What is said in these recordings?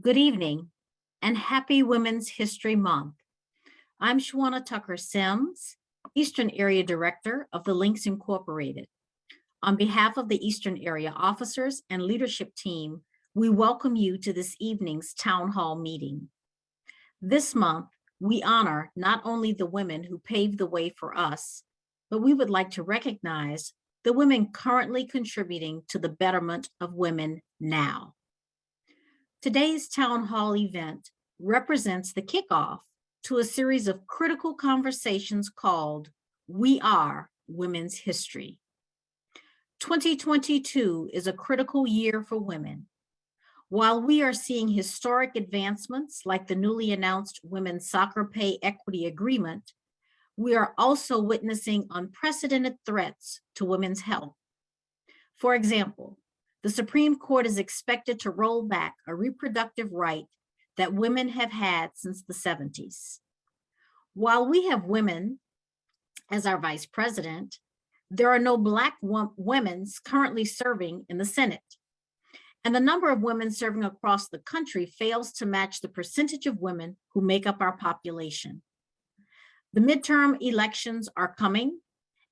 Good evening and happy Women's History Month. I'm Shawana Tucker Sims, Eastern Area Director of the Links Incorporated. On behalf of the Eastern Area officers and leadership team, we welcome you to this evening's town hall meeting. This month, we honor not only the women who paved the way for us, but we would like to recognize the women currently contributing to the betterment of women now. Today's town hall event represents the kickoff to a series of critical conversations called We Are Women's History. 2022 is a critical year for women. While we are seeing historic advancements like the newly announced Women's Soccer Pay Equity Agreement, we are also witnessing unprecedented threats to women's health. For example, the Supreme Court is expected to roll back a reproductive right that women have had since the 70s. While we have women as our vice president, there are no Black women currently serving in the Senate. And the number of women serving across the country fails to match the percentage of women who make up our population. The midterm elections are coming,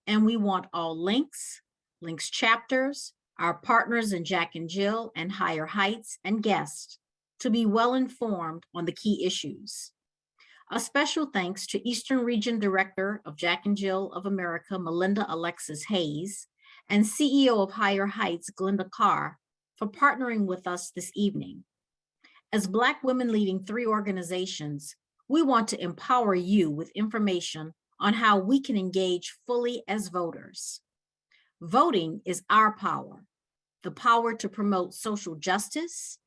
and we want all links chapters, our partners in Jack and Jill and Higher Heights, and guests to be well informed on the key issues. A special thanks to Eastern Region Director of Jack and Jill of America, Melinda Alexis Hayes, and CEO of Higher Heights, Glenda Carr, for partnering with us this evening. As Black women leading 3 organizations, we want to empower you with information on how we can engage fully as voters. Voting is our power, the power to promote social justice,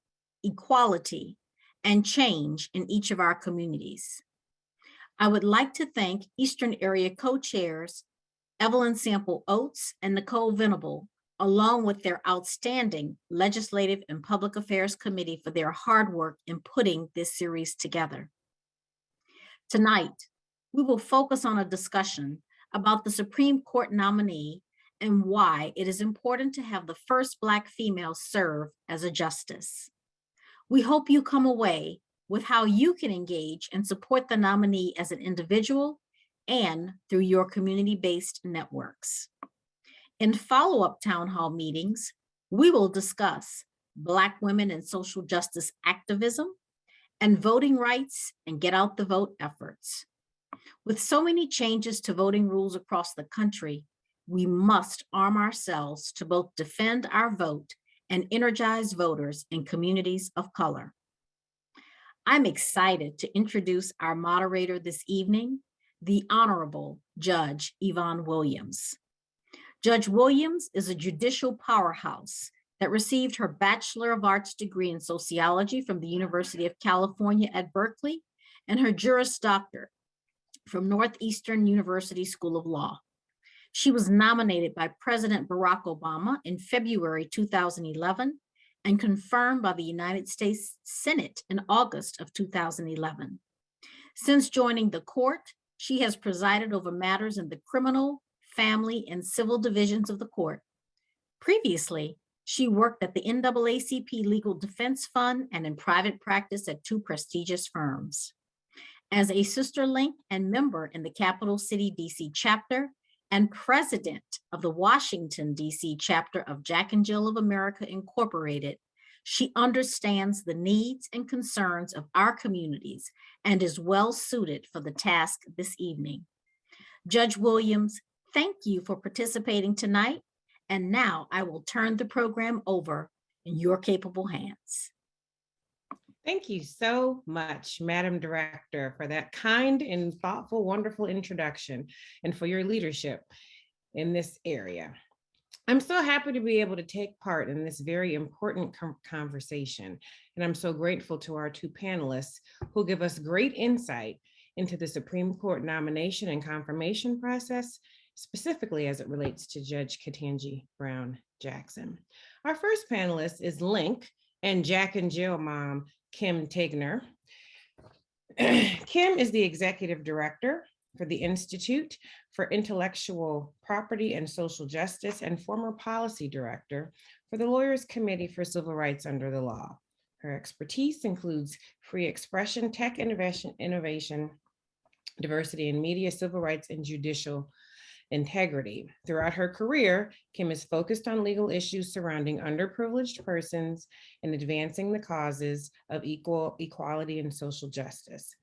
equality, and change in each of our communities. I would like to thank Eastern Area co-chairs Evelyn Sample Oates and Nicole Venable, along with their outstanding Legislative and Public Affairs Committee for their hard work in putting this series together. Tonight, we will focus on a discussion about the Supreme Court nominee and why it is important to have the first Black female serve as a justice. We hope you come away with how you can engage and support the nominee as an individual and through your community-based networks. In follow-up town hall meetings, we will discuss Black women in social justice activism and voting rights and get out the vote efforts. With so many changes to voting rules across the country, we must arm ourselves to both defend our vote and energize voters in communities of color. I'm excited to introduce our moderator this evening, the Honorable Judge Yvonne Williams. Judge Williams is a judicial powerhouse that received her Bachelor of Arts degree in sociology from the University of California at Berkeley and her Juris Doctor from Northeastern University School of Law. She was nominated by President Barack Obama in February 2011 and confirmed by the United States Senate in August of 2011. Since joining the court, she has presided over matters in the criminal, family, and civil divisions of the court. Previously, she worked at the NAACP Legal Defense Fund and in private practice at 2 prestigious firms. As a sister link and member in the Capital City, DC chapter, and president of the Washington, DC chapter of Jack and Jill of America Incorporated, she understands the needs and concerns of our communities and is well suited for the task this evening. Judge Williams, thank you for participating tonight. And now I will turn the program over in your capable hands. Thank you so much, Madam Director, for that kind and thoughtful, wonderful introduction and for your leadership in this area. I'm so happy to be able to take part in this very important conversation. And I'm so grateful to our 2 panelists who give us great insight into the Supreme Court nomination and confirmation process, specifically as it relates to Judge Ketanji Brown Jackson. Our first panelist is Link and Jack and Jill mom, Kim Tegner. Kim is the executive director for the Institute for Intellectual Property and Social Justice and former policy director for the Lawyers Committee for Civil Rights Under the Law. Her expertise includes free expression, tech innovation, diversity in media, civil rights, and judicial integrity. Throughout her career, Kim is focused on legal issues surrounding underprivileged persons and advancing the causes of equality and social justice.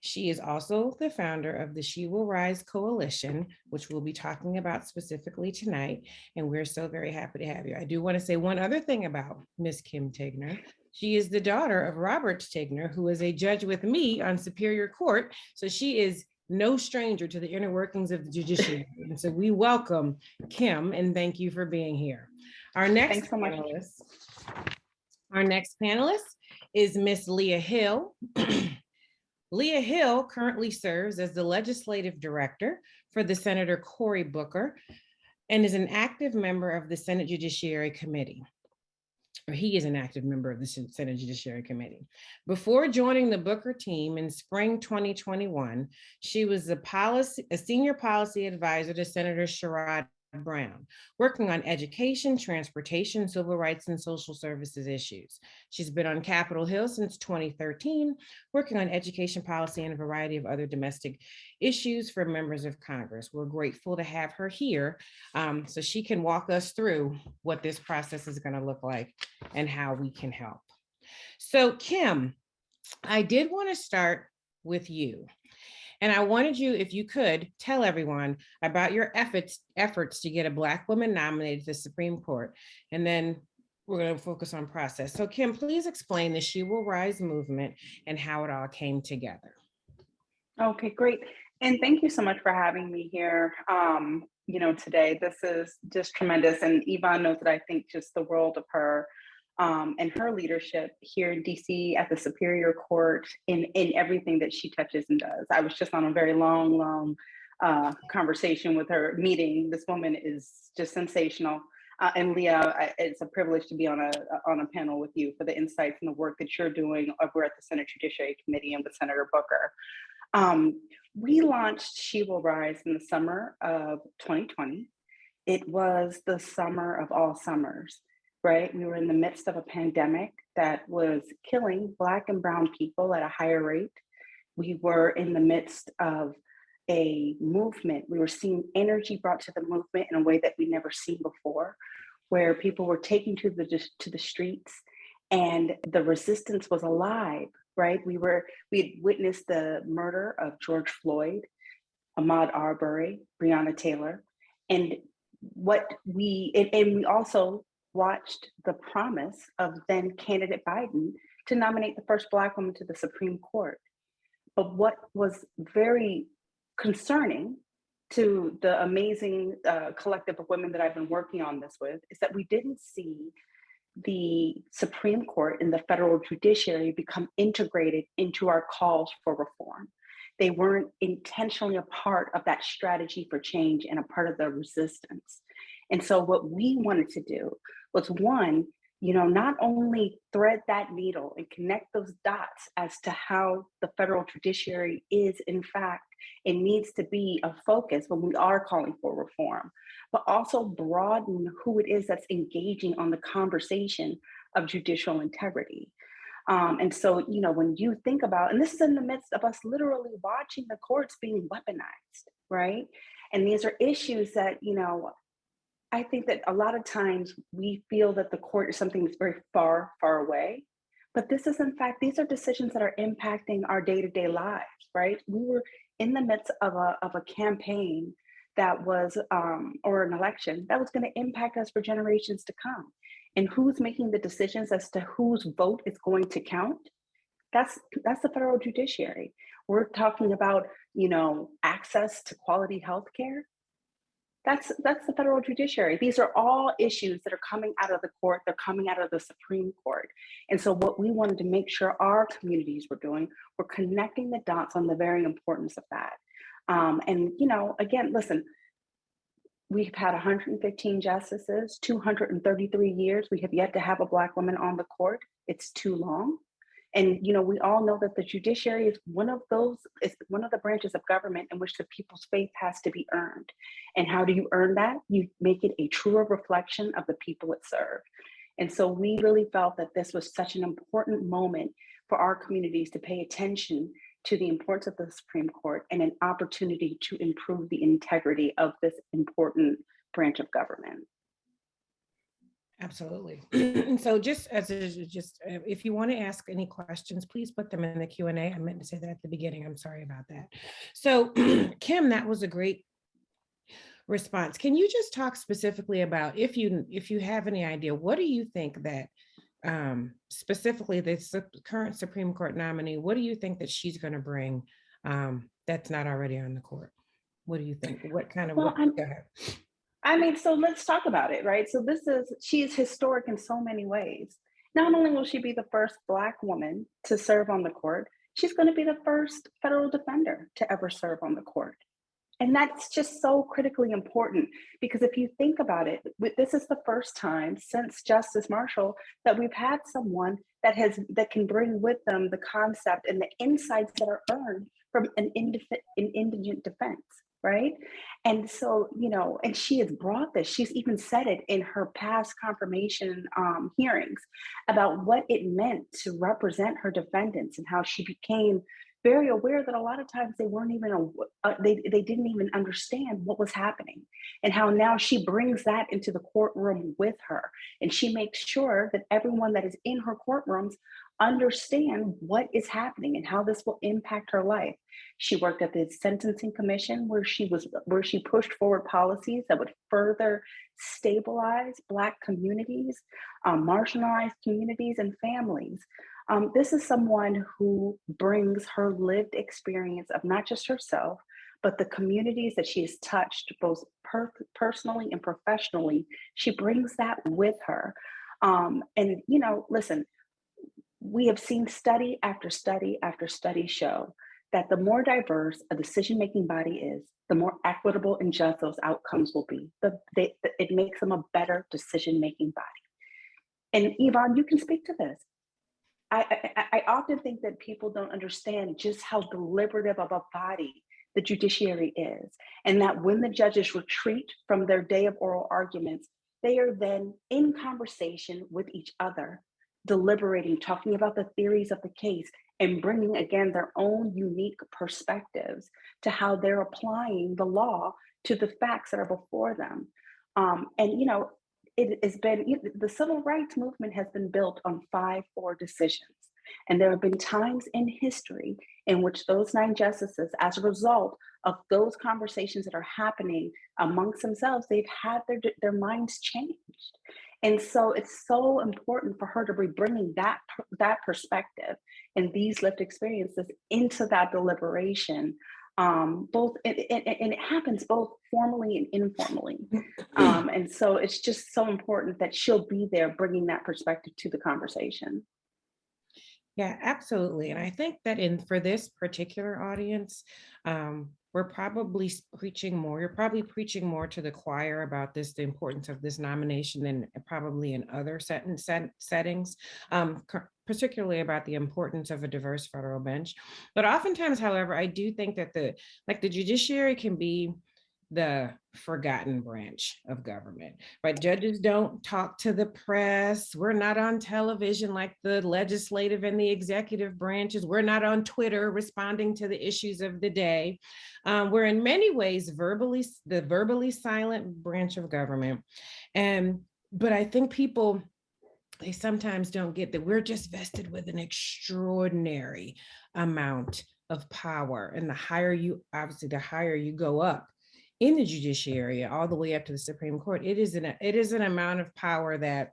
She is also the founder of the She Will Rise Coalition, which we'll be talking about specifically tonight. And we're so very happy to have you. I do want to say one other thing about Miss Kim Tigner. She is the daughter of Robert Tigner, who is a judge with me on Superior Court. So she is no stranger to the inner workings of the judiciary. And so we welcome Kim and thank you for being here. Our next panelist is Miss Leah Hill. Leah Hill currently serves as the legislative director for the Senator Cory Booker and is an active member of the Senate Judiciary Committee. Or he is an active member of the Senate Judiciary Committee. Before joining the Booker team in spring 2021, she was a senior policy advisor to Senator Sherrod Brown, working on education, transportation, civil rights, and social services issues. She's been on Capitol Hill since 2013, working on education policy and a variety of other domestic issues for members of Congress. We're grateful to have her here so she can walk us through what this process is going to look like and how we can help. So Kim, I did want to start with you. And I wanted you, if you could, tell everyone about your efforts to get a Black woman nominated to the Supreme Court. And then we're going to focus on process. So Kim, please explain the She Will Rise movement and how it all came together. Okay, great. And thank you so much for having me here, today. This is just tremendous. And Yvonne knows that I think just the world of her and her leadership here in DC at the Superior Court in everything that she touches and does. I was just on a very long conversation with her meeting. This woman is just sensational. And Leah, it's a privilege to be on a panel with you for the insights and the work that you're doing over at the Senate Judiciary Committee and with Senator Booker. We launched She Will Rise in the summer of 2020. It was the summer of all summers. Right? We were in the midst of a pandemic that was killing Black and Brown people at a higher rate. We were in the midst of a movement. We were seeing energy brought to the movement in a way that we'd never seen before, where people were taking to the streets and the resistance was alive, right? We had witnessed the murder of George Floyd, Ahmaud Arbery, Breonna Taylor, and we also watched the promise of then candidate Biden to nominate the first Black woman to the Supreme Court. But what was very concerning to the amazing collective of women that I've been working on this with is that we didn't see the Supreme Court and the federal judiciary become integrated into our calls for reform. They weren't intentionally a part of that strategy for change and a part of the resistance. And so what we wanted to do was one, not only thread that needle and connect those dots as to how the federal judiciary is, in fact, it needs to be a focus when we are calling for reform, but also broaden who it is that's engaging on the conversation of judicial integrity. And so, when you think about, and this is in the midst of us literally watching the courts being weaponized, right? And these are issues that, I think that a lot of times we feel that the court is something that's very far, far away. But this is, in fact, these are decisions that are impacting our day-to-day lives, right? We were in the midst of a campaign that was, or an election that was going to impact us for generations to come. And who's making the decisions as to whose vote is going to count? That's the federal judiciary. We're talking about, access to quality health care. That's the federal judiciary. These are all issues that are coming out of the court. They're coming out of the Supreme Court. And so what we wanted to make sure our communities were doing, we're connecting the dots on the very importance of that. And, again, listen, we've had 115 justices, 233 years. We have yet to have a Black woman on the court. It's too long. And, we all know that the judiciary is one of the branches of government in which the people's faith has to be earned. And how do you earn that? You make it a truer reflection of the people it serves. And so we really felt that this was such an important moment for our communities to pay attention to the importance of the Supreme Court and an opportunity to improve the integrity of this important branch of government. Absolutely. So just if you want to ask any questions, please put them in the Q&A. I meant to say that at the beginning. I'm sorry about that. So Kim, that was a great response. Can you just talk specifically about, if you have any idea, what do you think that specifically the current Supreme Court nominee, what do you think that she's going to bring that's not already on the court? What do you think? What kind of, so let's talk about it, right? So she is historic in so many ways. Not only will she be the first Black woman to serve on the court, she's going to be the first federal defender to ever serve on the court. And that's just so critically important, because if you think about it, this is the first time since Justice Marshall that we've had someone that can bring with them the concept and the insights that are earned from an indigent defense, right? And so, and she has brought this, she's even said it in her past confirmation hearings about what it meant to represent her defendants and how she became very aware that a lot of times they weren't even, they didn't even understand what was happening, and how now she brings that into the courtroom with her. And she makes sure that everyone that is in her courtrooms understand what is happening and how this will impact her life. She worked at the Sentencing Commission where she pushed forward policies that would further stabilize Black communities, marginalized communities and families. This is someone who brings her lived experience of not just herself, but the communities that she has touched, both personally and professionally. She brings that with her. And, listen, we have seen study after study after study show that the more diverse a decision-making body is, the more equitable and just those outcomes will be. It makes them a better decision-making body. And Yvonne, you can speak to this. I often think that people don't understand just how deliberative of a body the judiciary is, and that when the judges retreat from their day of oral arguments, they are then in conversation with each other, deliberating, talking about the theories of the case, and bringing again their own unique perspectives to how they're applying the law to the facts that are before them. It has been, the civil rights movement has been built on 5-4 decisions. And there have been times in history in which those 9 justices, as a result of those conversations that are happening amongst themselves, they've had their minds changed. And so it's so important for her to be bringing that perspective and these lived experiences into that deliberation. And it happens both formally and informally. And so it's just so important that she'll be there bringing that perspective to the conversation. Yeah, absolutely. And I think that for this particular audience, we're probably preaching more. You're probably preaching more to the choir about the importance of this nomination than probably in other settings, particularly about the importance of a diverse federal bench. But oftentimes, however, I do think that the judiciary can be the forgotten branch of government, right? Judges don't talk to the press. We're not on television like the legislative and the executive branches. We're not on Twitter responding to the issues of the day. We're in many ways the verbally silent branch of government. But I think people, they sometimes don't get that we're just vested with an extraordinary amount of power. And the higher you go up in the judiciary, all the way up to the Supreme Court, it is an amount of power that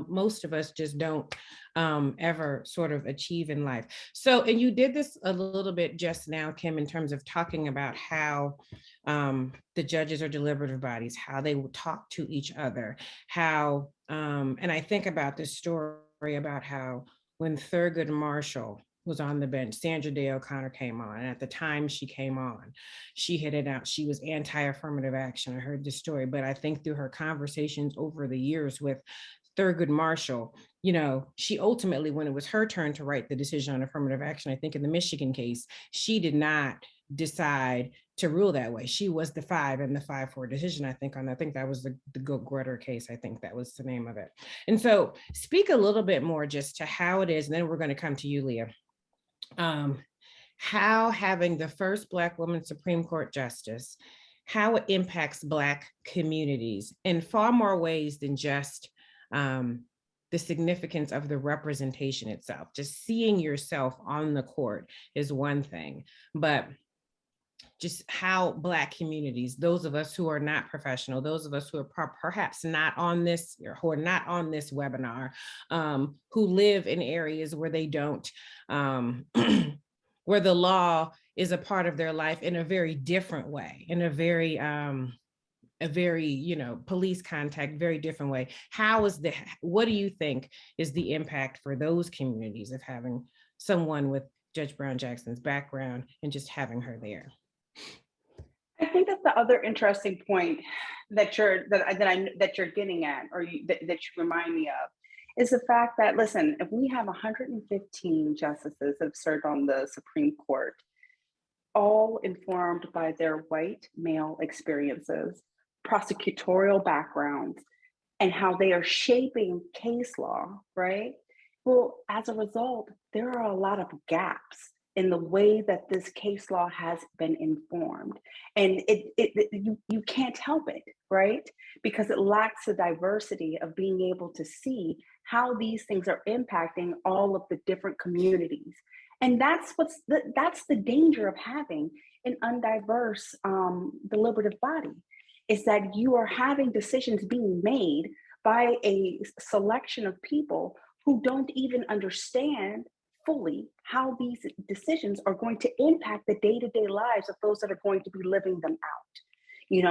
most of us just don't ever sort of achieve in life. So, and you did this a little bit just now, Kim, in terms of talking about how the judges are deliberative bodies, how they will talk to each other, how, and I think about this story about how when Thurgood Marshall was on the bench, Sandra Day O'Connor came on. And at the time she came on, she hit it out. She was anti-affirmative action. I heard this story, but I think through her conversations over the years with Thurgood Marshall, she ultimately, when it was her turn to write the decision on affirmative action, I think in the Michigan case, she did not decide to rule that way. She was the 5 in the 5-4 decision, I think that was the Grutter case. I think that was the name of it. And so speak a little bit more just to how it is, and then we're going to come to you, Leah. How having the first Black woman Supreme Court justice, how it impacts Black communities in far more ways than just the significance of the representation itself. Just seeing yourself on the court is one thing, but just how Black communities, those of us who are not professional, those of us who are perhaps not on this, or who are not on this webinar, who live in areas where they don't, where the law is a part of their life in a very different way, in a very, police contact, very different way. What do you think is the impact for those communities of having someone with Judge Brown Jackson's background and just having her there? I think that's the other interesting point that you're getting at, or that you remind me of, is the fact that, listen, if we have 115 justices that have served on the Supreme Court, all informed by their white male experiences, prosecutorial backgrounds, and how they are shaping case law, right? Well, as a result, there are a lot of gaps in the way that this case law has been informed. And you can't help it, right? Because it lacks the diversity of being able to see how these things are impacting all of the different communities. And that's the danger of having an undiverse deliberative body, is that you are having decisions being made by a selection of people who don't even understand fully how these decisions are going to impact the day-to-day lives of those that are going to be living them out.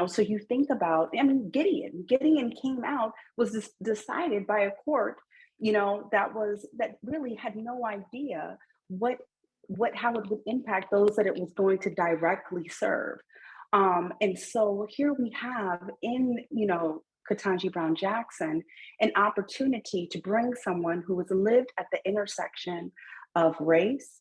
So you think about, Gideon came out, was decided by a court, that really had no idea how it would impact those that it was going to directly serve. And so here we have in, Ketanji Brown Jackson, an opportunity to bring someone who has lived at the intersection of race,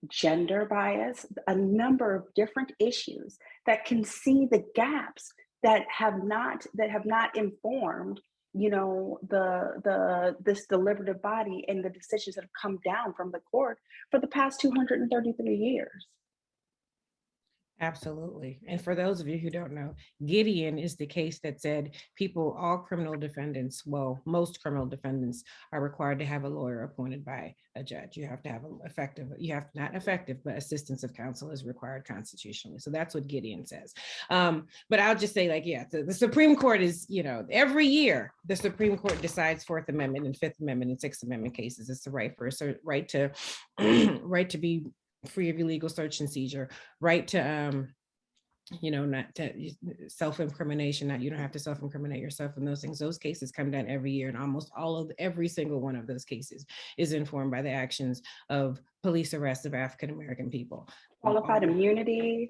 gender bias, a number of different issues that can see the gaps that have not informed, this deliberative body and the decisions that have come down from the court for the past 233 years. Absolutely. And for those of you who don't know, Gideon is the case that said all criminal defendants, well, most criminal defendants are required to have a lawyer appointed by a judge. You have to have but assistance of counsel is required constitutionally. So that's what Gideon says. But I'll just say, the Supreme Court is, every year the Supreme Court decides Fourth Amendment and Fifth Amendment and Sixth Amendment cases. It's the right to be free of illegal search and seizure, right to not to self-incrimination, you don't have to self-incriminate yourself, and those things. Those cases come down every year, and almost every single one of those cases is informed by the actions of police arrests of African American people. Qualified immunity,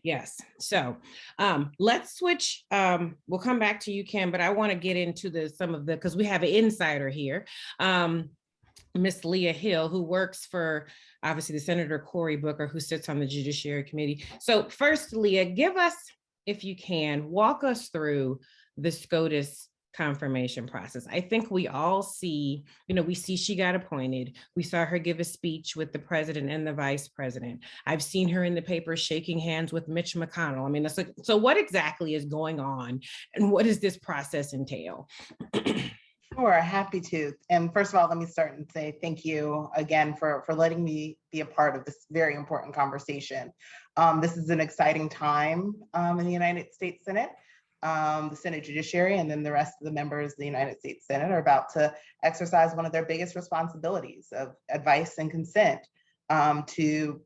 yes. So let's switch. We'll come back to you, Kim, but I want to get into because we have an insider here. Miss Leah Hill, who works for, obviously, the Senator Cory Booker, who sits on the Judiciary Committee. So first, Leah, give us, if you can, walk us through the SCOTUS confirmation process. I think we all see, we see she got appointed. We saw her give a speech with the president and the vice president. I've seen her in the paper shaking hands with Mitch McConnell. So what exactly is going on, and what does this process entail? Sure, happy to. And first of all, let me start and say thank you again for letting me be a part of this very important conversation. This is an exciting time in the United States Senate. The Senate Judiciary and then the rest of the members of the United States Senate are about to exercise one of their biggest responsibilities of advice and consent to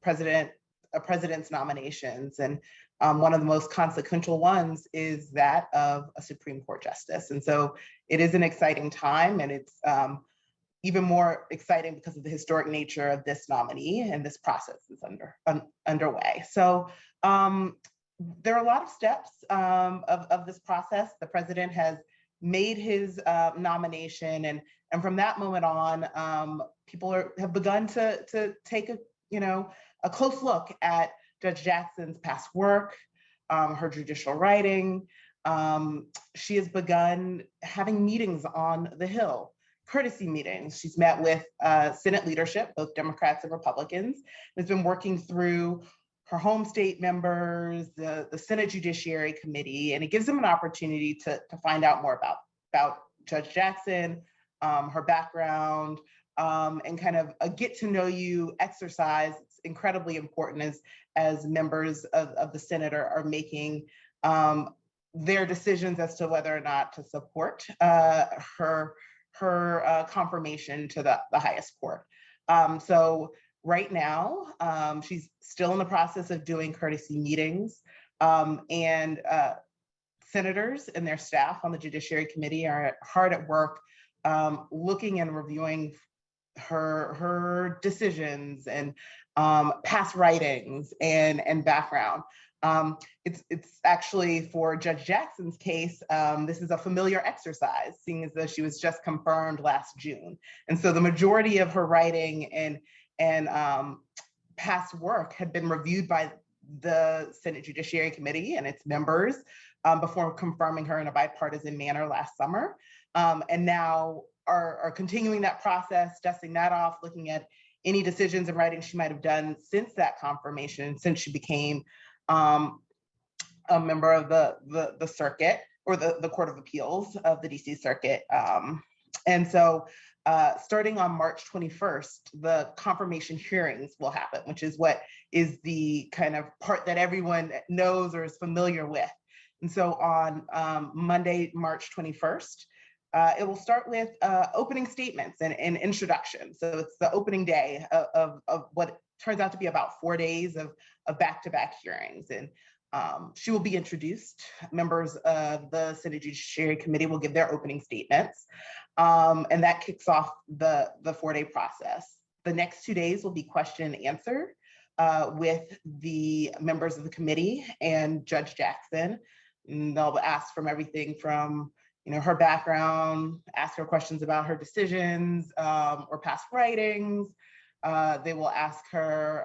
a president's nominations. And one of the most consequential ones is that of a Supreme Court justice. And so it is an exciting time, and it's even more exciting because of the historic nature of this nominee, and this process is underway. So there are a lot of steps of this process. The president has made his nomination, and from that moment on, people have begun to take a close look at Judge Jackson's past work, her judicial writing. She has begun having meetings on the Hill, courtesy meetings. She's met with Senate leadership, both Democrats and Republicans, and has been working through her home state members, the Senate Judiciary Committee, and it gives them an opportunity to find out more about Judge Jackson, her background, and kind of a get to know you exercise. It's incredibly important as members of the Senate are making their decisions as to whether or not to support her confirmation to the highest court. So right now, she's still in the process of doing courtesy meetings, and senators and their staff on the Judiciary Committee are hard at work looking and reviewing her decisions and past writings and background. It's actually, for Judge Jackson's case, this is a familiar exercise, seeing as though she was just confirmed last June. And so the majority of her writing and past work had been reviewed by the Senate Judiciary Committee and its members before confirming her in a bipartisan manner last summer. And now are continuing that process, dusting that off, looking at any decisions and writings she might have done since that confirmation, since she became a member of the circuit, or the Court of Appeals of the DC Circuit. And so starting on March 21st, the confirmation hearings will happen, which is what is the kind of part that everyone knows or is familiar with. And so on Monday, March 21st, it will start with opening statements and introduction. So it's the opening day of what turns out to be about 4 days of back-to-back hearings. And she will be introduced. Members of the Senate Judiciary Committee will give their opening statements. And that kicks off the 4-day process. The next 2 days will be question and answer with the members of the committee and Judge Jackson. And they'll ask from everything from her background, ask her questions about her decisions or past writings. They will ask her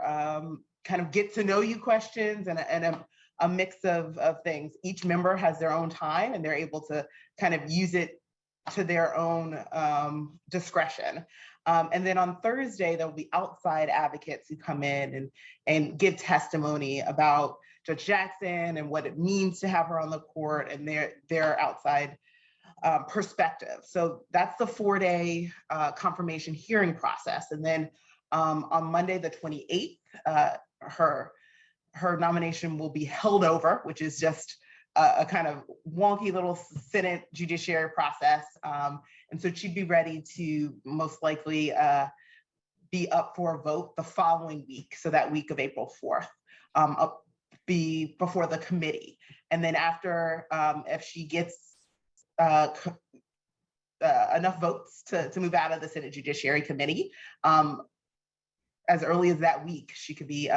kind of get to know you questions and a mix of things. Each member has their own time and they're able to kind of use it to their own discretion. And then on Thursday, there'll be outside advocates who come in and give testimony about Judge Jackson and what it means to have her on the court and their outside perspective. So that's the 4-day confirmation hearing process. And then on Monday, the 28th, her nomination will be held over, which is just a kind of wonky little Senate judiciary process. And so she'd be ready to most likely be up for a vote the following week. So that week of April 4th, be before the committee. And then after, if she gets enough votes to move out of the Senate Judiciary Committee, as early as that week, she could be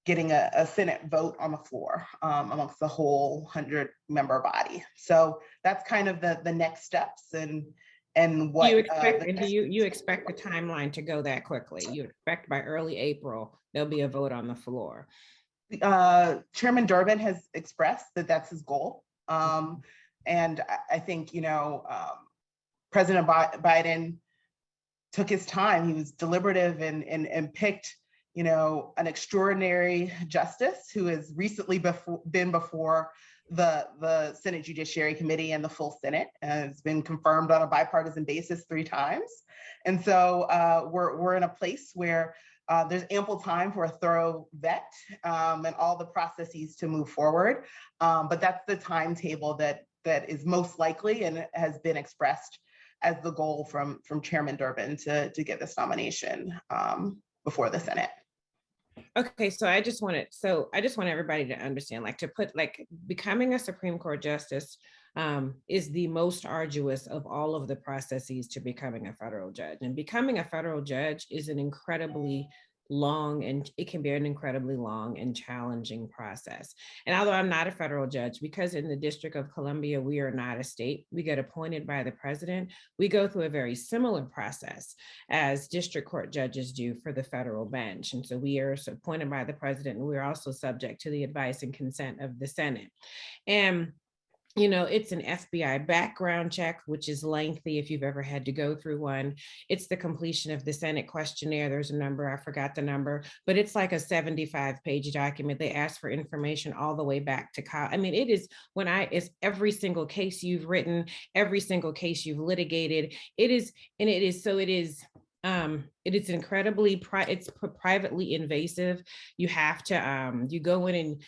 getting a Senate vote on the floor amongst the whole 100-member body. So that's kind of the next steps and what you expect. Do you expect the timeline to go that quickly? You expect by early April there'll be a vote on the floor? Chairman Durbin has expressed that that's his goal. And I think, President Biden took his time. He was deliberative and picked, an extraordinary justice who has recently been before the Senate Judiciary Committee and the full Senate, and has been confirmed on a bipartisan basis 3 times. And so we're in a place where there's ample time for a thorough vet and all the processes to move forward. But that's the timetable that is most likely and has been expressed as the goal from Chairman Durbin to get this nomination before the Senate. Okay, so I just want everybody to understand, becoming a Supreme Court justice is the most arduous of all of the processes to becoming a federal judge. And becoming a federal judge is an incredibly long, and it can be an incredibly long and challenging process. And although I'm not a federal judge, because in the District of Columbia, we are not a state, we get appointed by the president, we go through a very similar process as district court judges do for the federal bench. And so we are appointed by the president, and we're also subject to the advice and consent of the Senate. And it's an FBI background check, which is lengthy if you've ever had to go through one. It's the completion of the Senate questionnaire. There's a number, I forgot the number, but it's like a 75-page document. They ask for information all the way back to college. I mean, it's every single case you've written, every single case you've litigated. It is incredibly, it's privately invasive. You have to, you go in and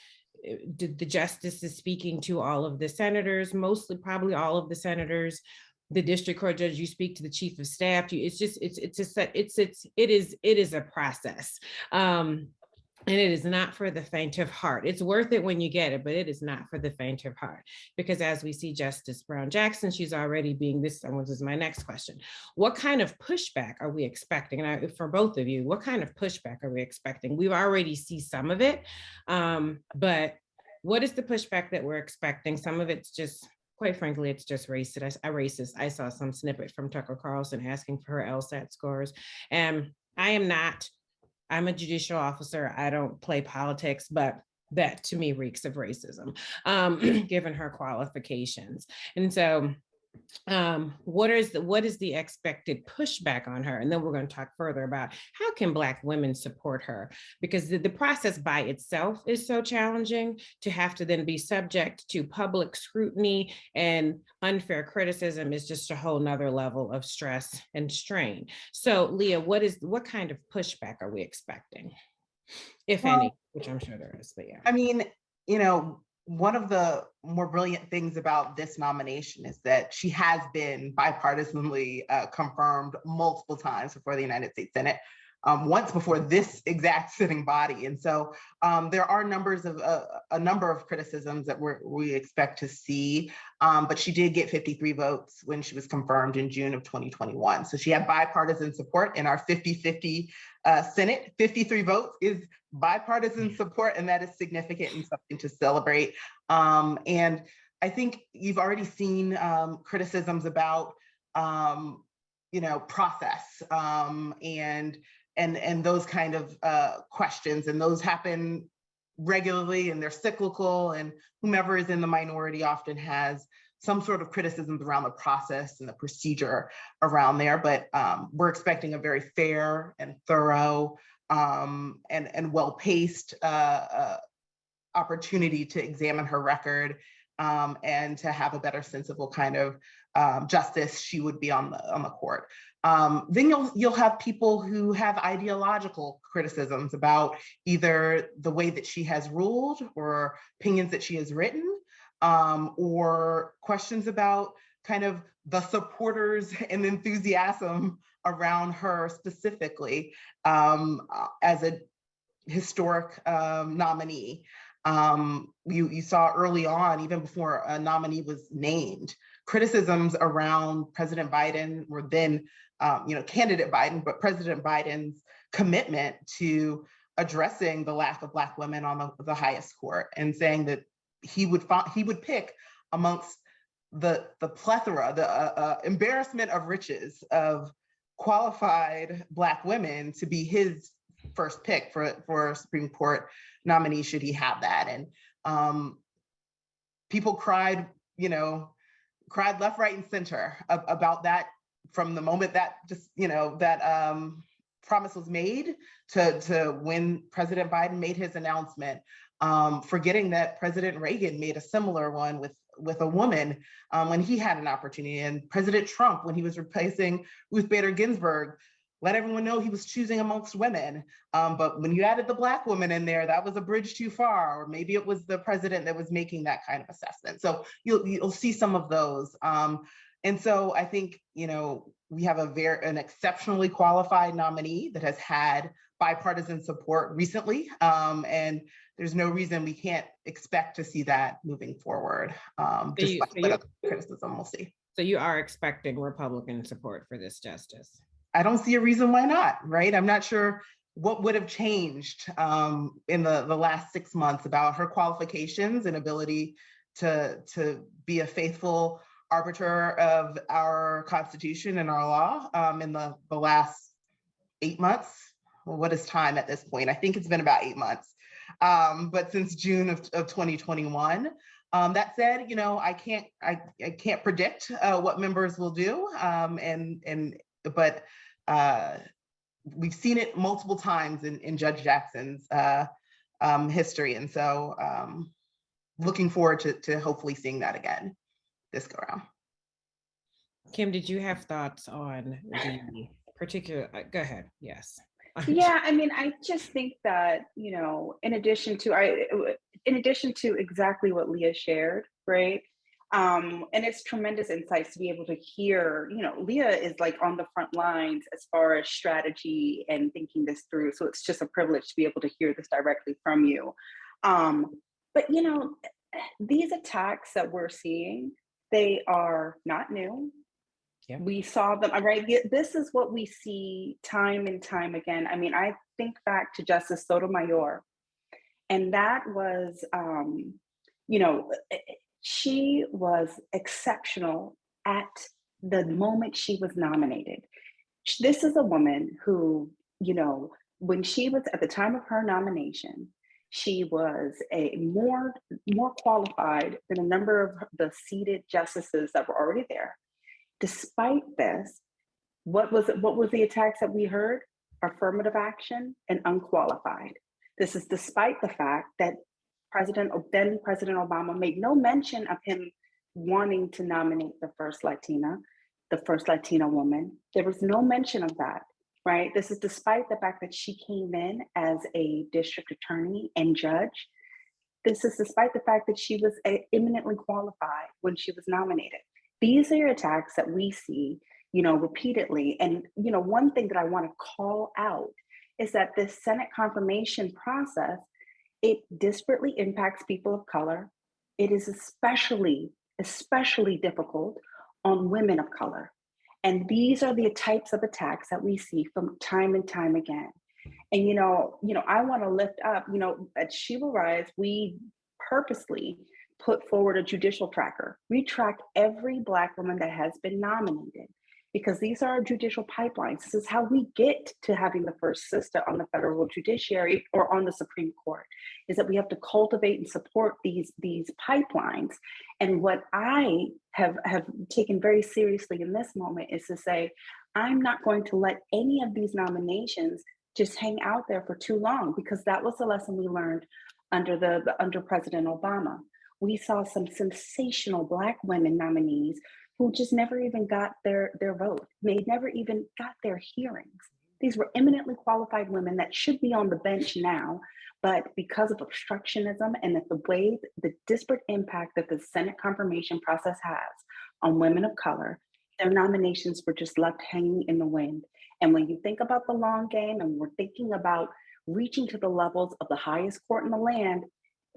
the justice is speaking to all of the senators, probably all of the senators, the district court judge, you speak to the chief of staff. It is a process. And it is not for the faint of heart. It's worth it when you get it, but it is not for the faint of heart. Because as we see Justice Brown Jackson, she's already being this is my next question. What kind of pushback are we expecting? And for both of you, what kind of pushback are we expecting? We already see some of it, but what is the pushback that we're expecting? Some of it's just, quite frankly, it's just racist. I saw some snippet from Tucker Carlson asking for her LSAT scores. And I'm a judicial officer. I don't play politics, but that to me reeks of racism, given her qualifications. And so what is the expected pushback on her? And then we're going to talk further about how can Black women support her? Because the process by itself is so challenging to have to then be subject to public scrutiny and unfair criticism is just a whole nother level of stress and strain. So Leah, what kind of pushback are we expecting? If any, which I'm sure there is, but yeah. I mean, one of the more brilliant things about this nomination is that she has been bipartisanly confirmed multiple times before the United States Senate, once before this exact sitting body. And so there are a number of criticisms that we expect to see, but she did get 53 votes when she was confirmed in June of 2021. So she had bipartisan support in our 50-50 Senate. 53 votes is bipartisan support, and that is significant and something to celebrate. And I think you've already seen criticisms about, process and those kind of questions, and those happen regularly and they're cyclical, and whomever is in the minority often has some sort of criticisms around the process and the procedure around there. But we're expecting a very fair and thorough and well-paced opportunity to examine her record and to have a better sense of what kind of justice she would be on the court. Then you'll have people who have ideological criticisms about either the way that she has ruled or opinions that she has written, or questions about kind of the supporters and enthusiasm around her specifically as a historic nominee. You saw early on, even before a nominee was named, criticisms around President Biden were then, candidate Biden, but President Biden's commitment to addressing the lack of Black women on the highest court, and saying that he would pick amongst the plethora, the embarrassment of riches of qualified Black women to be his first pick for a Supreme Court nominee, should he have that. And people cried left, right, and center about that from the moment that promise was made to when President Biden made his announcement, forgetting that President Reagan made a similar one with a woman when he had an opportunity, and President Trump, when he was replacing Ruth Bader Ginsburg, let everyone know he was choosing amongst women. But when you added the Black woman in there, that was a bridge too far, or maybe it was the president that was making that kind of assessment. So you'll see some of those. And so I think, we have an exceptionally qualified nominee that has had bipartisan support recently. And there's no reason we can't expect to see that moving forward, criticism we'll see. So you are expecting Republican support for this justice? I don't see a reason why not, right? I'm not sure what would have changed in the last 6 months about her qualifications and ability to be a faithful arbiter of our Constitution and our law in the last 8 months. Well, what is time at this point? I think it's been about 8 months, but since June of 2021. That said, I can't predict what members will do, but we've seen it multiple times in Judge Jackson's history, and so looking forward to hopefully seeing that again this go around. Kim, did you have thoughts on the particular? Go ahead. Yes. Yeah, I mean, I just think that, in addition to exactly what Leah shared, right? And it's tremendous insights to be able to hear, Leah is like on the front lines as far as strategy and thinking this through. So it's just a privilege to be able to hear this directly from you. But, these attacks that we're seeing, they are not new. Yeah. We saw them, right? This is what we see time and time again. I mean, I think back to Justice Sotomayor, and that was, she was exceptional at the moment she was nominated. This is a woman who, when she was at the time of her nomination, she was a more qualified than a number of the seated justices that were already there. Despite this, what was the attacks that we heard? Affirmative action and unqualified. This is despite the fact that then President Obama made no mention of him wanting to nominate the first Latina woman. There was no mention of that, right? This is despite the fact that she came in as a district attorney and judge. This is despite the fact that she was eminently qualified when she was nominated. These are attacks that we see, repeatedly. And, one thing that I want to call out is that this Senate confirmation process, it disparately impacts people of color. It is especially difficult on women of color. And these are the types of attacks that we see from time and time again. And, I want to lift up, at She Will Rise, we purposely put forward a judicial tracker. We track every Black woman that has been nominated because these are our judicial pipelines. This is how we get to having the first Sista on the federal judiciary or on the Supreme Court, is that we have to cultivate and support these pipelines. And what I have taken very seriously in this moment is to say, I'm not going to let any of these nominations just hang out there for too long, because that was the lesson we learned under President Obama. We saw some sensational Black women nominees who just never even got their vote. They never even got their hearings. These were eminently qualified women that should be on the bench now, but because of obstructionism and the disparate impact that the Senate confirmation process has on women of color, their nominations were just left hanging in the wind. And when you think about the long game and we're thinking about reaching to the levels of the highest court in the land,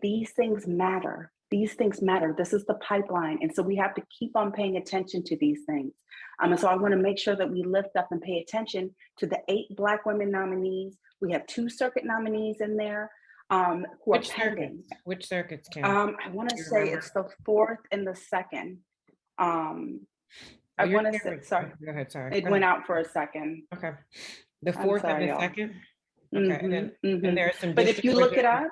these things matter. These things matter. This is the pipeline. And so we have to keep on paying attention to these things. And so I want to make sure that we lift up and pay attention to the 8 Black women nominees. We have 2 circuit nominees in there who are pending. Which circuits, Kim? I want to say it's the 4th and the 2nd. I want to say, sorry. Go ahead, sorry. It went out for a second. Okay. The 4th and the 2nd? Okay. And there are some. But if you look it up,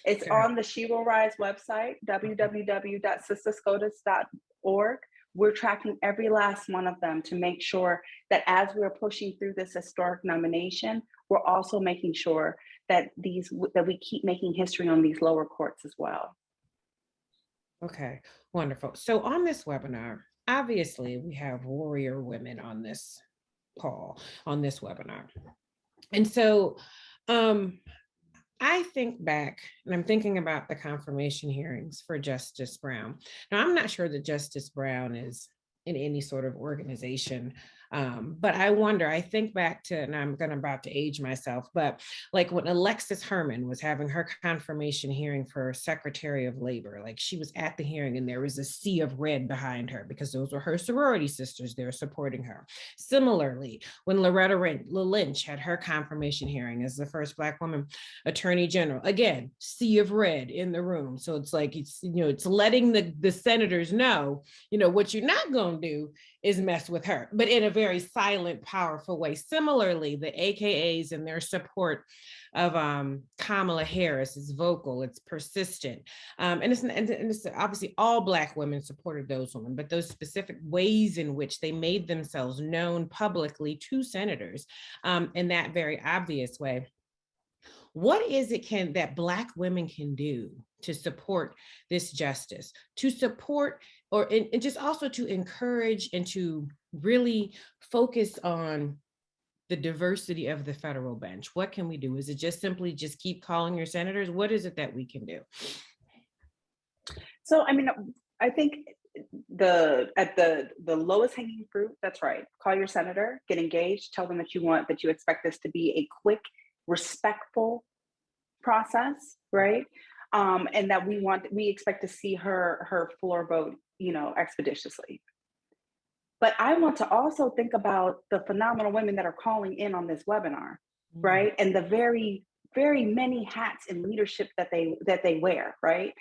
it's Okay. on the She Will Rise website, www.sistascotus.org. We're tracking every last one of them to make sure that as we're pushing through this historic nomination, we're also making sure that we keep making history on these lower courts as well. Okay, wonderful. So on this webinar, obviously we have warrior women on this call, on this webinar. And so I think back, and I'm thinking about the confirmation hearings for Justice Brown. Now, I'm not sure that Justice Brown is in any sort of organization But I wonder, I think back to, and I'm about to age myself, but like when Alexis Herman was having her confirmation hearing for Secretary of Labor, like she was at the hearing and there was a sea of red behind her because those were her sorority sisters there supporting her. Similarly, when Loretta Lynch had her confirmation hearing as the first Black woman Attorney General, again, sea of red in the room. So it's like, it's, you know, it's letting the senators know, you know, what you're not going to do is mess with her, but in a very silent, powerful way. Similarly, the AKAs and their support of Kamala Harris is vocal, it's persistent. And it's obviously all Black women supported those women, but those specific ways in which they made themselves known publicly to senators in that very obvious way. What is it that Black women can do to support this justice, to support and just also to encourage and to really focus on the diversity of the federal bench? What can we do? Is it just simply just keep calling your senators? What is it that we can do? So, I mean, I think at the lowest hanging fruit, that's right. Call your senator, get engaged, tell them that you expect this to be a quick, respectful process, right? And that we expect to see her floor vote, you know, expeditiously. But I want to also think about the phenomenal women that are calling in on this webinar, right? And the very, very many hats in leadership that they wear, right?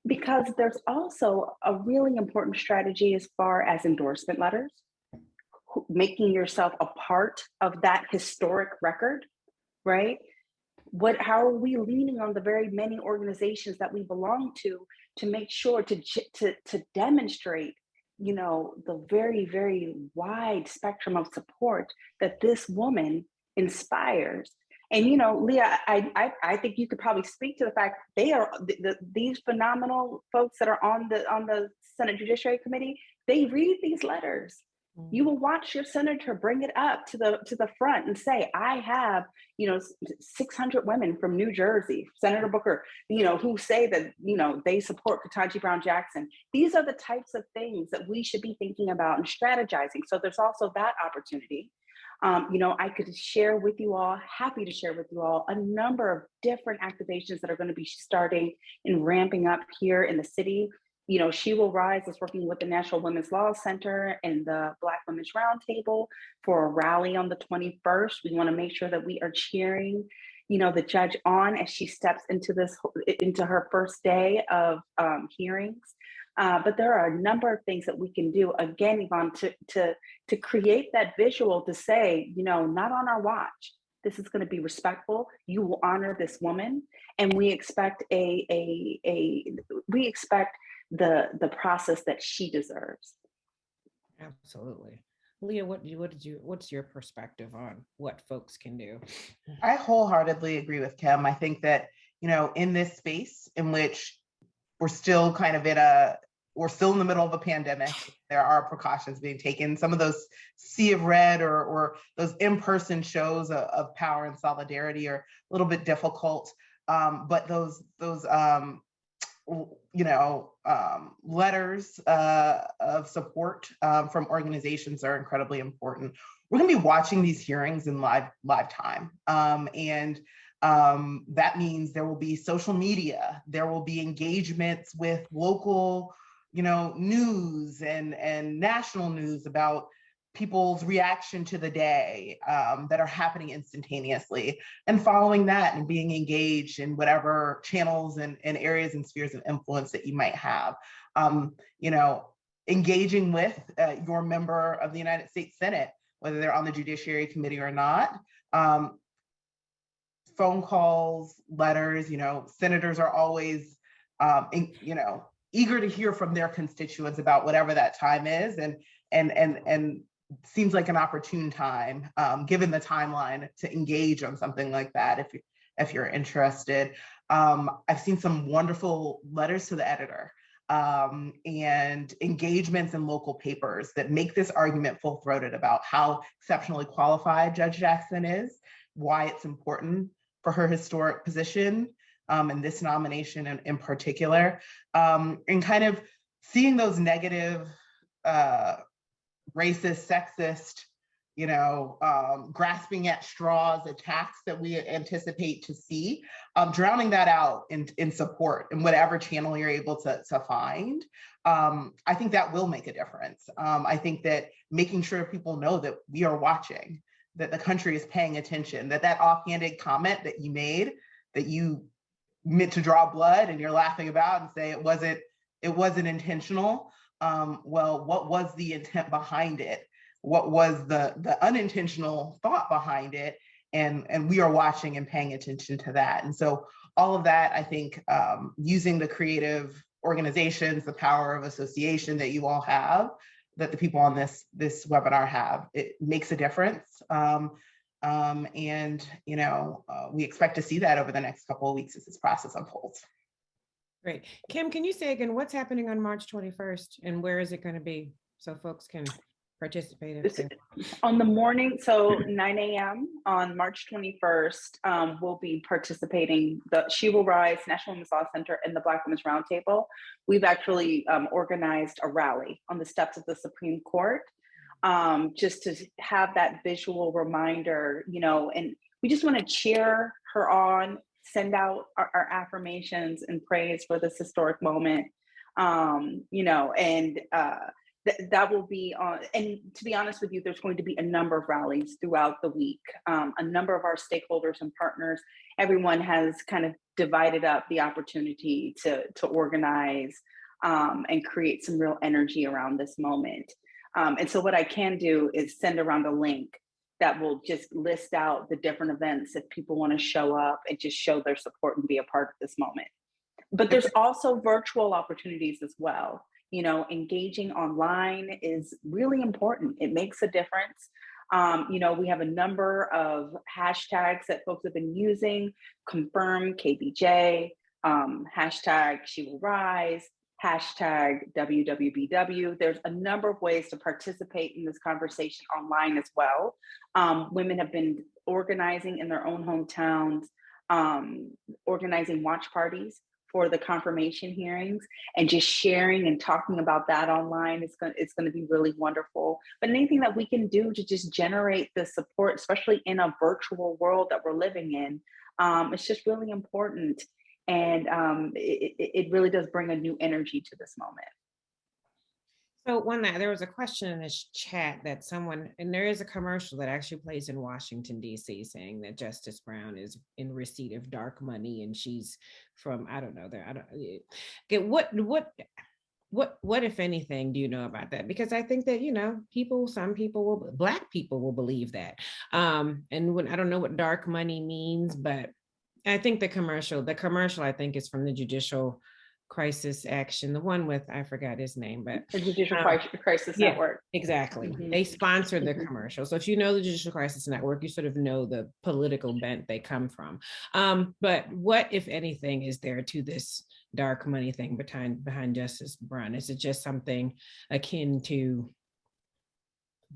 Because there's also a really important strategy as far as endorsement letters, making yourself a part of that historic record, right? How are we leaning on the very many organizations that we belong to make sure to demonstrate, you know, the very, very wide spectrum of support that this woman inspires? And, you know, Leah, I think you could probably speak to the fact these phenomenal folks that are on the Senate Judiciary Committee, they read these letters. You will watch your senator bring it up to the front and say, I have, you know, 600 women from New Jersey, Senator Booker, you know, who say that, you know, they support Ketanji Brown Jackson. These are the types of things that we should be thinking about and strategizing. So there's also that opportunity. You know, I could share with you all, happy to share with you all, a number of different activations that are going to be starting and ramping up here in the city. You know, She Will Rise is working with the National Women's Law Center and the Black Women's Roundtable for a rally on the 21st. We want to make sure that we are cheering, you know, the judge on as she steps into her first day of hearings. But there are a number of things that we can do, again, Yvonne, to create that visual to say, you know, not on our watch. This is going to be respectful. You will honor this woman, and we expect the process that she deserves. Absolutely. Leah, what's your perspective on what folks can do? I wholeheartedly agree with Kim. I think that, you know, in this space in which we're still kind of we're still in the middle of a pandemic, there are precautions being taken. Some of those sea of red or those in-person shows of power and solidarity are a little bit difficult. But those you know, letters of support from organizations are incredibly important. We're going to be watching these hearings in live time. And that means there will be social media, there will be engagements with local, you know, news and national news about people's reaction to the day that are happening instantaneously, and following that and being engaged in whatever channels and areas and spheres of influence that you might have. You know, engaging with your member of the United States Senate, whether they're on the Judiciary Committee or not. Phone calls, letters, you know, senators are always, you know, eager to hear from their constituents about whatever that time is, and seems like an opportune time, given the timeline, to engage on something like that if you're interested. I've seen some wonderful letters to the editor and engagements in local papers that make this argument full-throated about how exceptionally qualified Judge Jackson is, why it's important for her historic position, and this nomination in particular, and kind of seeing those negative, racist, sexist grasping at straws attacks that we anticipate to see, drowning that out in support in whatever channel you're able to find. I think that will make a difference. I think that making sure people know that we are watching, that the country is paying attention, that offhanded comment that you made, that you meant to draw blood and you're laughing about and say it wasn't intentional. Well, what was the intent behind it? What was the unintentional thought behind it? And we are watching and paying attention to that. And so all of that, I think, using the creative organizations, the power of association that you all have, that the people on this webinar have, it makes a difference. We expect to see that over the next couple of weeks as this process unfolds. Great. Kim, can you say again what's happening on March 21st and where is it going to be so folks can participate? On the morning, so 9 a.m. on March 21st, we'll be participating. She Will Rise, National Women's Law Center, and the Black Women's Roundtable. We've actually organized a rally on the steps of the Supreme Court, just to have that visual reminder, and we just want to cheer her on, send out our affirmations and praise for this historic moment, that will be on. And to be honest with you, there's going to be a number of rallies throughout the week. A number of our stakeholders and partners, everyone has kind of divided up the opportunity to organize and create some real energy around this moment. And so what I can do is send around a link that will just list out the different events if people want to show up and just show their support and be a part of this moment. But there's also virtual opportunities as well. Engaging online is really important. It makes a difference. We have a number of hashtags that folks have been using: confirm KBJ, hashtag She Will Rise, hashtag WWBW. There's a number of ways to participate in this conversation online as well. Women have been organizing in their own hometowns, organizing watch parties for the confirmation hearings, and just sharing and talking about that online it's going to be really wonderful. But anything that we can do to just generate the support, especially in a virtual world that we're living in, it's just really important. And it really does bring a new energy to this moment. So there was a question in this chat that someone, and there is a commercial that actually plays in Washington, D.C. saying that Justice Brown is in receipt of dark money and she's from, I don't know, what, if anything, do you know about that? Because I think that, some people Black people will believe that. And I don't know what dark money means, but I think the commercial I think is from the Judicial Crisis Action, the one with, I forgot his name, but the Judicial Crisis Network. Exactly. Mm-hmm. They sponsored the commercial. So if you know the Judicial Crisis Network, you sort of know the political bent they come from. But what, if anything, is there to this dark money thing behind Justice Brown? Is it just something akin to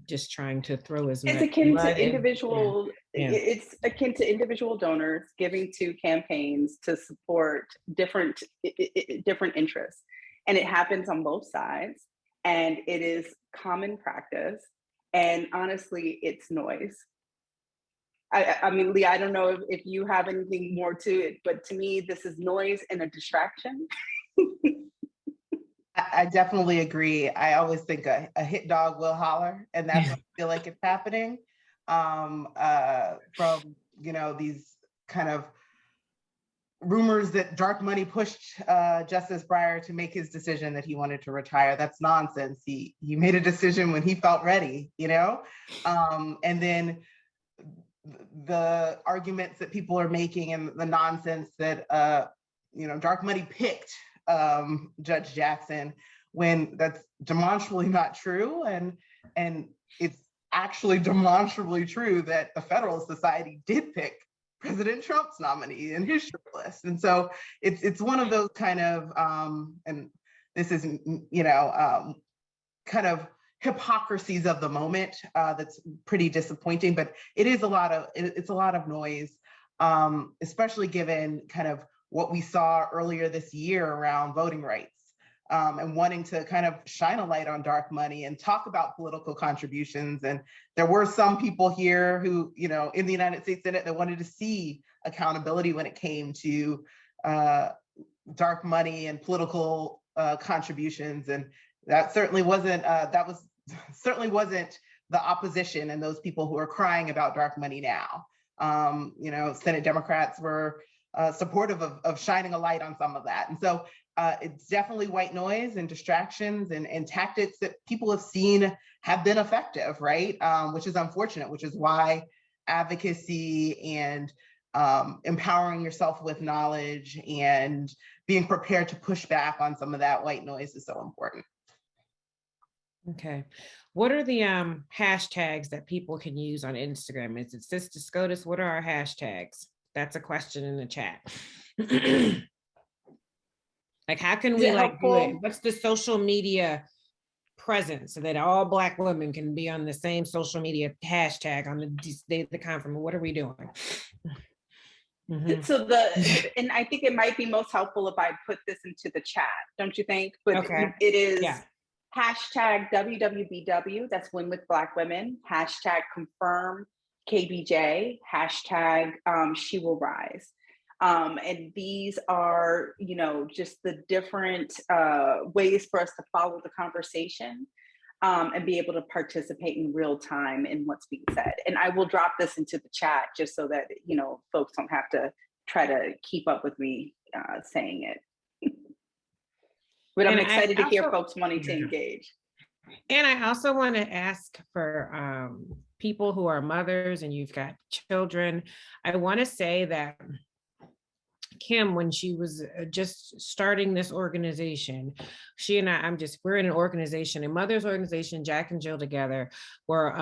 just trying to throw as much? It's akin to individual. Yeah. It's akin to individual donors giving to campaigns to support different interests, and it happens on both sides. And it is common practice. And honestly, it's noise. I mean, Leah, I don't know if you have anything more to it, but to me, this is noise and a distraction. I definitely agree. I always think a hit dog will holler, and that's what I feel like it's happening from, these kind of rumors that dark money pushed Justice Breyer to make his decision that he wanted to retire. That's nonsense. He made a decision when he felt ready, and then the arguments that people are making and the nonsense that, dark money picked Judge Jackson, when that's demonstrably not true. And it's actually demonstrably true that the Federalist Society did pick President Trump's nominee in his short list. And so it's one of those kind of, and this is, kind of hypocrisies of the moment that's pretty disappointing, but it's a lot of noise, especially given kind of what we saw earlier this year around voting rights. and wanting to kind of shine a light on dark money and talk about political contributions. And there were some people here who, you know, in the United States Senate that wanted to see accountability when it came to dark money and political contributions. And that certainly wasn't, certainly wasn't the opposition and those people who are crying about dark money now. You know, Senate Democrats were supportive of shining a light on some of that. And so it's definitely white noise and distractions and tactics that people have seen have been effective, right? Which is unfortunate, which is why advocacy and empowering yourself with knowledge and being prepared to push back on some of that white noise is so important. Okay. What are the hashtags that people can use on Instagram? Is it Sista Scotus? What are our hashtags? That's a question in the chat. Like, how can we like do it? What's the social media presence so that all Black women can be on the same social media hashtag on the day of the conference? What are we doing? So and I think it might be most helpful if I put this into the chat, don't you think? But okay. It is hashtag WWBW, that's Win with Black Women, hashtag confirm KBJ, hashtag She Will Rise. And these are, you know, just the different ways for us to follow the conversation and be able to participate in real time in what's being said. And I will drop this into the chat just so that, you know, folks don't have to try to keep up with me saying it. But I'm excited to hear folks wanting to engage. And I also want to ask for people who are mothers and you've got children, I want to say that Kim, when she was just starting this organization, she and we're in an organization, a mother's organization, Jack and Jill together, where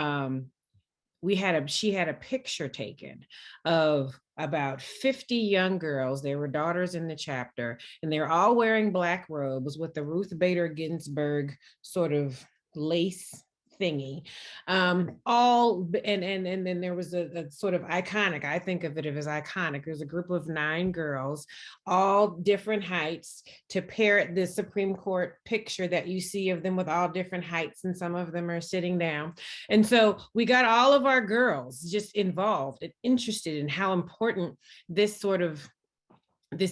she had a picture taken of about 50 young girls. They were daughters in the chapter, and they were all wearing Black robes with the Ruth Bader Ginsburg sort of lace thingy, all and then there was a sort of iconic, I think of it as iconic, there's a group of 9 girls, all different heights, to parrot the Supreme Court picture that you see of them with all different heights, and some of them are sitting down. And so we got all of our girls just involved and interested in how important this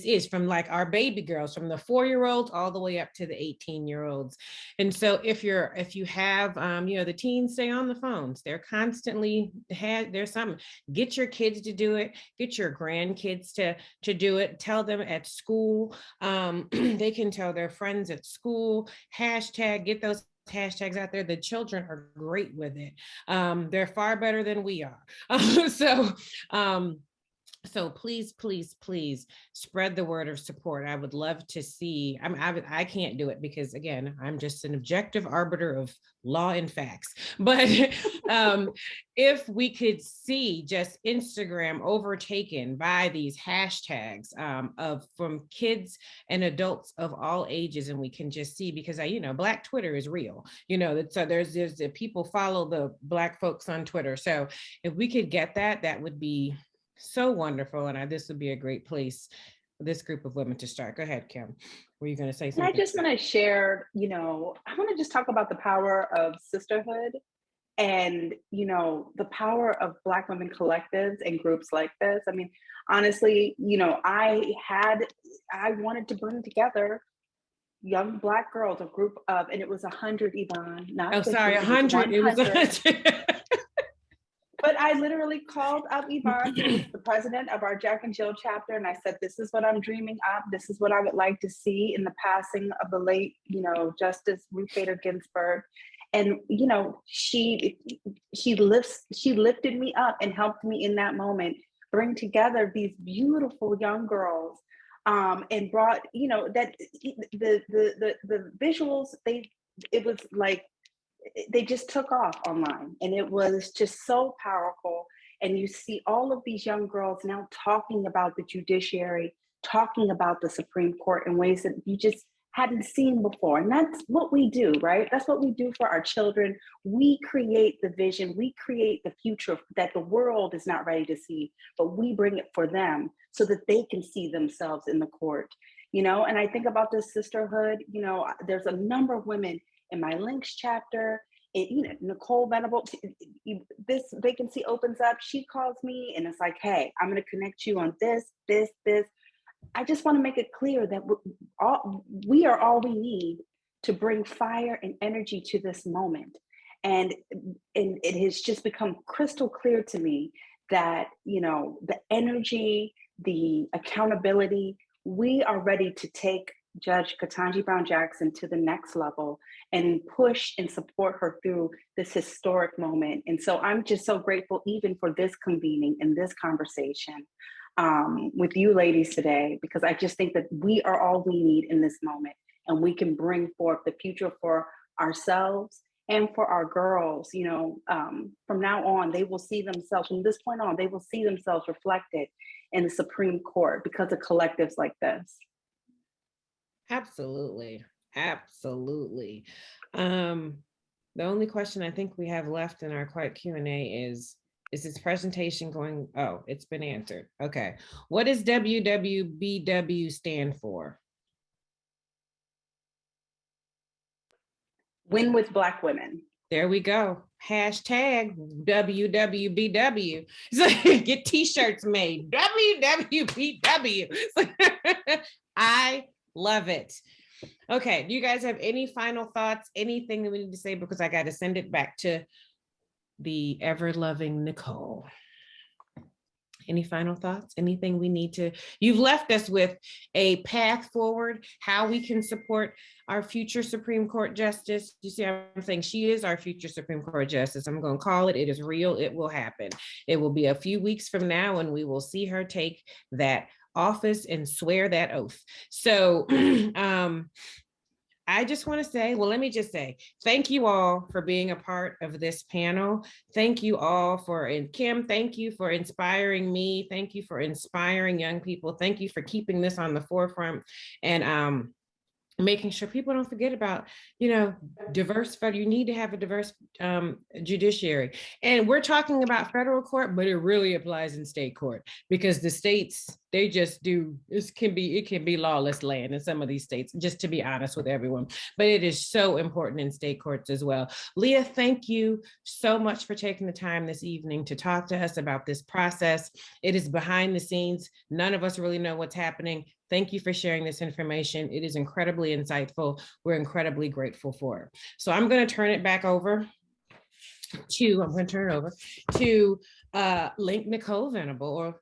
is, from like our baby girls, from the 4-year-olds all the way up to the 18-year-olds. And so if you have, you know, the teens stay on the phones, they're constantly, there's something, get your kids to do it, get your grandkids to do it, tell them at school, they can tell their friends at school, hashtag, get those hashtags out there. The children are great with it. They're far better than we are. So please, please, please spread the word of support. I would love to see, I can't do it because, again, I'm just an objective arbiter of law and facts. But if we could see just Instagram overtaken by these hashtags from kids and adults of all ages, and we can just see, because you know, Black Twitter is real, you know, so there's people follow the Black folks on Twitter. So if we could get that would be so wonderful. And this would be a great place for this group of women to start. Go ahead, Kim. Were you going to say something? And I just want to share, you know, I want to just talk about the power of sisterhood and, you know, the power of Black women collectives and groups like this. I mean, honestly, you know, I wanted to bring together young Black girls, a group of, and it was 100, Yvonne. Not 50, 100. It was 100. But I literally called up Yvonne, who is the president of our Jack and Jill chapter, and I said, this is what I'm dreaming up. This is what I would like to see in the passing of the late, you know, Justice Ruth Bader Ginsburg. And, you know, she lifted me up and helped me in that moment bring together these beautiful young girls, and brought, you know, that the visuals, it was like, they just took off online, and it was just so powerful. And you see all of these young girls now talking about the judiciary, talking about the Supreme Court in ways that you just hadn't seen before. And that's what we do, right? That's what we do for our children. We create the vision, we create the future that the world is not ready to see, but we bring it for them so that they can see themselves in the court. And I think about this sisterhood. There's a number of women in my links chapter. Nicole Venable, this vacancy opens up. She calls me and it's like, hey, I'm going to connect you on this. I just want to make it clear that we are all we need to bring fire and energy to this moment. And it has just become crystal clear to me that, the energy, the accountability, we are ready to take Judge Ketanji Brown Jackson to the next level and push and support her through this historic moment. And so I'm just so grateful even for this convening and this conversation with you ladies today, because I just think that we are all we need in this moment, and we can bring forth the future for ourselves and for our girls. From now on, they will see themselves, from this point on, they will see themselves reflected in the Supreme Court because of collectives like this. Absolutely. Absolutely. The only question I think we have left in our quiet Q&A is this presentation going? Oh, it's been answered. Okay. What does WWBW stand for? Win with Black women. There we go. Hashtag WWBW. So get t-shirts made. WWBW. I love it. Okay. Do you guys have any final thoughts? Anything that we need to say? Because I got to send it back to the ever-loving Nicole. Any final thoughts? Anything we need to? You've left us with a path forward, how we can support our future Supreme Court Justice. You see, I'm saying she is our future Supreme Court Justice. I'm going to call it. It is real. It will happen. It will be a few weeks from now, and we will see her take that office and swear that oath. So, I just want to say, well, let me just say, thank you all for being a part of this panel. Thank you all and Kim, thank you for inspiring me. Thank you for inspiring young people. Thank you for keeping this on the forefront and making sure people don't forget about, diverse, you need to have a diverse judiciary. And we're talking about federal court, but it really applies in state court, because the states, they just do, it can be lawless land in some of these states, just to be honest with everyone. But it is so important in state courts as well. Leah, thank you so much for taking the time this evening to talk to us about this process. It is behind the scenes. None of us really know what's happening. Thank you for sharing this information. It is incredibly insightful. We're incredibly grateful for it. So I'm going to turn it over to Link Nicole Venable,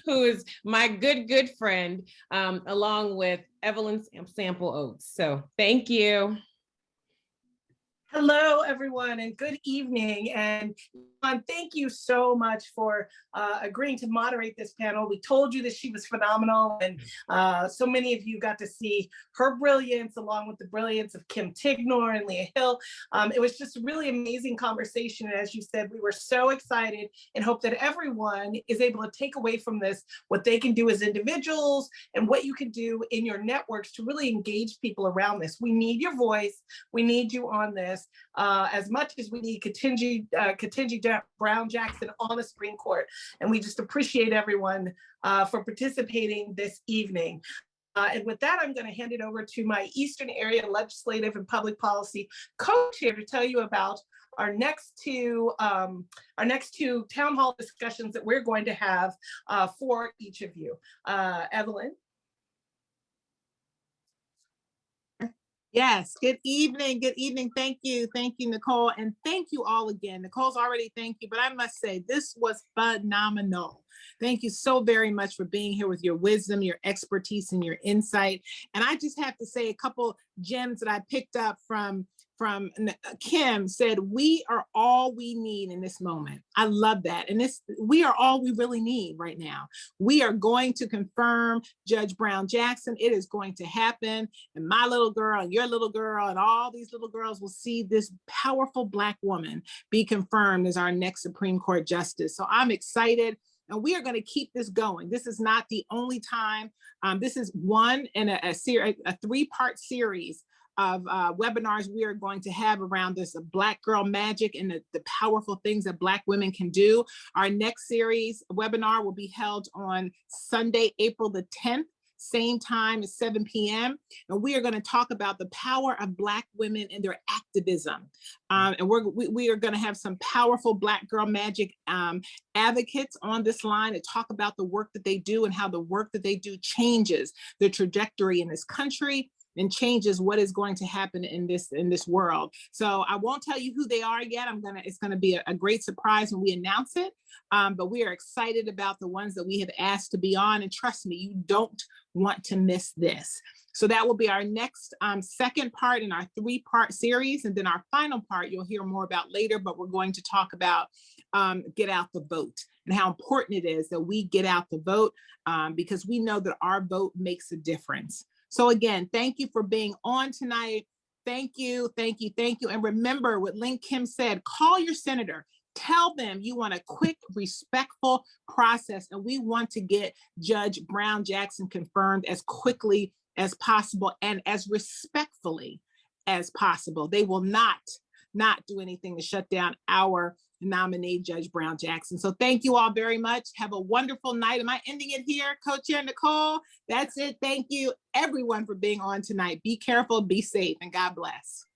who is my good friend, along with Evelyn Sample Oates. So thank you. Hello, everyone, and good evening. And thank you so much for agreeing to moderate this panel. We told you that she was phenomenal, and so many of you got to see her brilliance along with the brilliance of Kim Tignor and Leah Hill. It was just a really amazing conversation. And as you said, we were so excited and hope that everyone is able to take away from this what they can do as individuals and what you can do in your networks to really engage people around this. We need your voice. We need you on this. As much as we need Ketanji Brown Jackson on the Supreme Court. And we just appreciate everyone for participating this evening. And with that, I'm going to hand it over to my Eastern Area Legislative and Public Policy co-chair to tell you about our next two town hall discussions that we're going to have for each of you. Evelyn. Yes, good evening. Good evening. Thank you, Nicole. And thank you all again. Nicole's already thank you, but I must say this was phenomenal. Thank you so very much for being here with your wisdom, your expertise, and your insight. And I just have to say a couple gems that I picked up from Kim said, we are all we need in this moment. I love that. And we are all we really need right now. We are going to confirm Judge Brown Jackson. It is going to happen. And my little girl and your little girl and all these little girls will see this powerful Black woman be confirmed as our next Supreme Court Justice. So I'm excited. And we are going to keep this going. This is not the only time. This is one in a three-part series webinars we are going to have around this Black girl magic and the powerful things that Black women can do. Our next series webinar will be held on Sunday, April the 10th. Same time at 7 p.m. And we are going to talk about the power of Black women and their activism. And we are going to have some powerful Black girl magic advocates on this line to talk about the work that they do and how the work that they do changes the trajectory in this country and changes what is going to happen in this world. So I won't tell you who they are yet. It's gonna be a great surprise when we announce it. But we are excited about the ones that we have asked to be on, and trust me, you don't want to miss this. So that will be our next second part in our 3-part series. And then our final part, you'll hear more about later, but we're going to talk about get out the vote and how important it is that we get out the vote because we know that our vote makes a difference. So again, thank you for being on tonight. Thank you, thank you, thank you. And remember what Lynn Kim said, call your senator. Tell them you want a quick, respectful process. And we want to get Judge Brown Jackson confirmed as quickly as possible and as respectfully as possible. They will not do anything to shut down our nominee, Judge Brown Jackson. So thank you all very much. Have a wonderful night. Am I ending it here, Co-Chair Nicole? That's it. Thank you, everyone, for being on tonight. Be careful, be safe, and God bless.